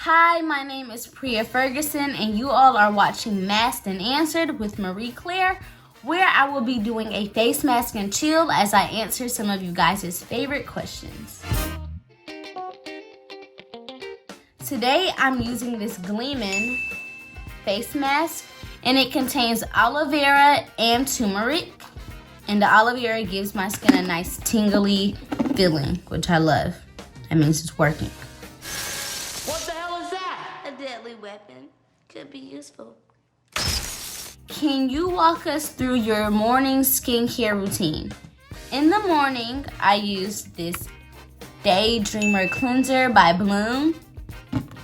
Hi, my name is Priah Ferguson, and you all are watching Masked and Answered with Marie Claire, where I will be doing a face mask and chill as I answer some of you guys' favorite questions. Today, I'm using this Gleamin' face mask, and it contains aloe vera and turmeric, and the aloe vera gives my skin a nice tingly feeling, which I love. That means it's working. Deadly weapon. Could be useful. Can you walk us through your morning skincare routine? In the morning, I use this Daydreamer cleanser by Bloom,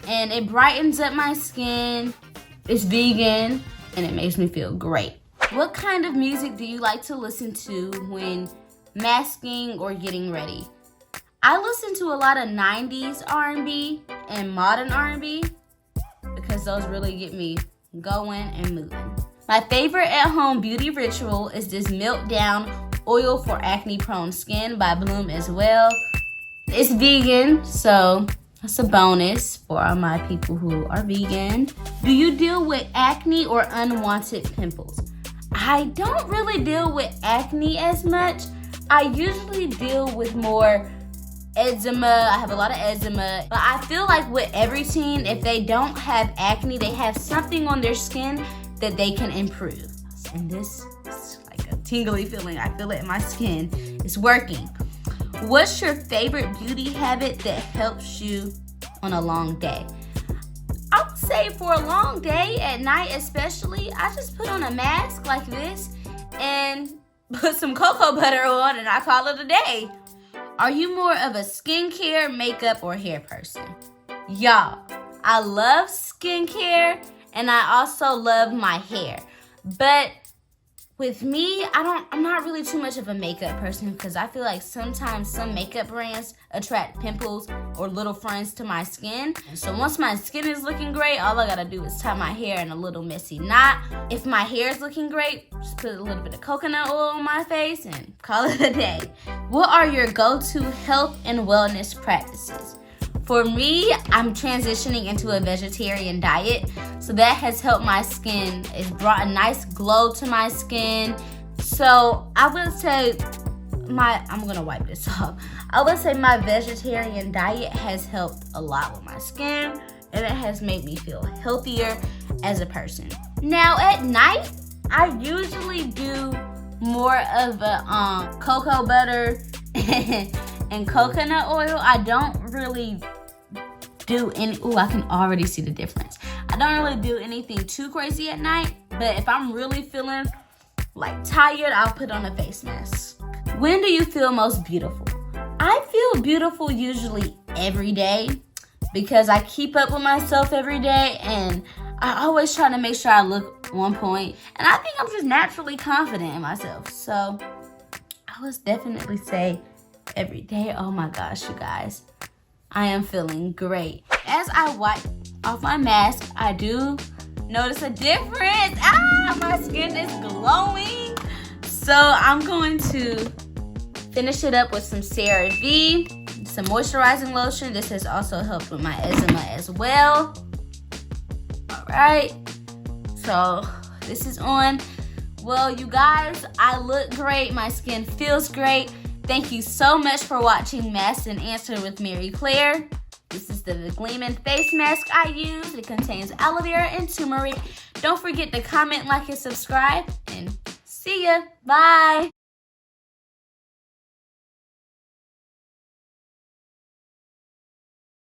and it brightens up my skin. It's vegan, and it makes me feel great. What kind of music do you like to listen to when masking or getting ready? I listen to a lot of 90s R&B and modern R&B, because those really get me going and moving. My favorite at-home beauty ritual is this Meltdown oil for acne-prone skin by Bloom as well. It's vegan, so that's a bonus for all my people who are vegan. Do you deal with acne or unwanted pimples? I don't really deal with acne as much. I usually deal with more eczema. I have a lot of eczema, but I feel like with every teen, if they don't have acne, they have something on their skin that they can improve. And this is like a tingly feeling. I feel it in my skin. It's working. What's your favorite beauty habit that helps you on a long day? I would say for a long day, at night especially, I just put on a mask like this and put some cocoa butter on, and I call it a day. Are you more of a skincare, makeup, or hair person? Y'all, I love skincare, and I also love my hair. But with me, I'm not really too much of a makeup person, because I feel like sometimes some makeup brands attract pimples or little fronds to my skin. So once my skin is looking great, all I gotta do is tie my hair in a little messy knot. If my hair is looking great, just put a little bit of coconut oil on my face and call it a day. What are your go-to health and wellness practices? For me, I'm transitioning into a vegetarian diet, so that has helped my skin. It's brought a nice glow to my skin. So I would say I'm gonna wipe this off. I would say my vegetarian diet has helped a lot with my skin, and it has made me feel healthier as a person. Now at night, I usually do more of a cocoa butter and coconut oil. I don't really do any, I can already see the difference. I don't really do anything too crazy at night, but if I'm really feeling like tired, I'll put on a face mask. When do you feel most beautiful? I feel beautiful usually every day, because I keep up with myself every day, and I always try to make sure I look on point, and I think I'm just naturally confident in myself. So I would definitely say every day. Oh my gosh, you guys, I am feeling great. As I wipe off my mask, I do notice a difference. My skin is glowing. So I'm going to finish it up with some CeraVe, some moisturizing lotion. This has also helped with my eczema as well. All right, so this is on. Well, you guys, I look great. My skin feels great. Thank you so much for watching Masked and Answered with Marie Claire. This is the Gleamin' face mask I use. It contains aloe vera and turmeric. Don't forget to comment, like, and subscribe. And see ya. Bye.